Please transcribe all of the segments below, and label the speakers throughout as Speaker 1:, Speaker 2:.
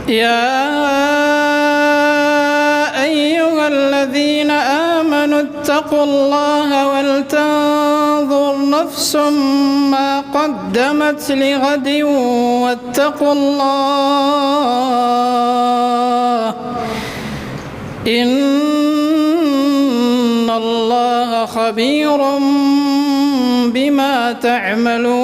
Speaker 1: يا أيها الذين آمنوا اتقوا الله ولتنظر نفس ما قدمت لغد واتقوا الله إن الله خبير بما تعملون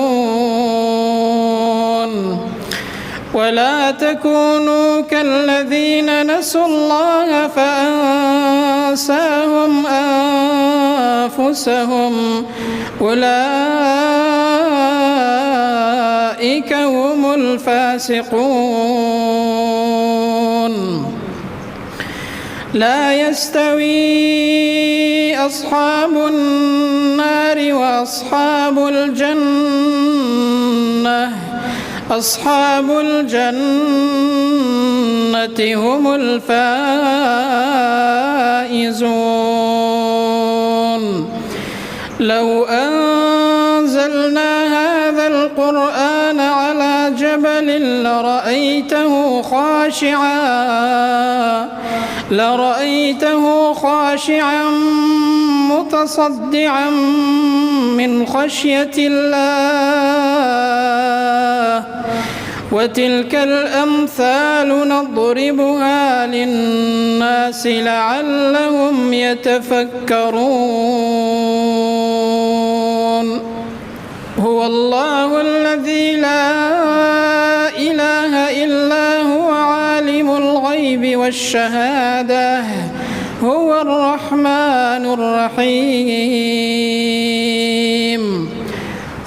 Speaker 1: ولا تكونوا كالذين نسوا الله فأنساهم أنفسهم أولئك هم الفاسقون لا يستوي أصحاب النار وأصحاب الجنة أصحاب الجنة هم الفائزون لو أنزلنا هذا القرآن على جبل لرأيته خاشعا متصدعا من خشية الله وتلك الأمثال نضربها للناس لعلهم يتفكرون هو الله الذي لا إله إلا هو عالم الغيب والشهادة هو الرحمن الرحيم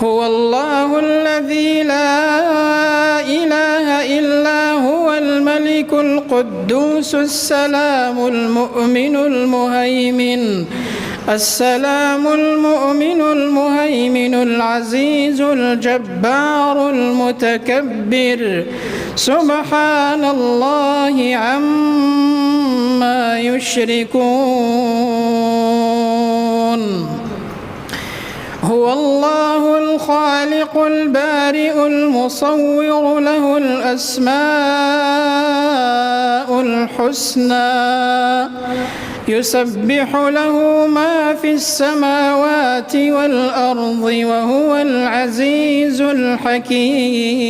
Speaker 1: هو الله الذي لا إله إلا هو الملك القدوس السلام المؤمن المهيمن العزيز الجبار المتكبر سبحان الله عما يشركون هو الله الخالق البارئ المصور له الأسماء الحسنى يسبح له ما في السماوات والأرض وهو العزيز الحكيم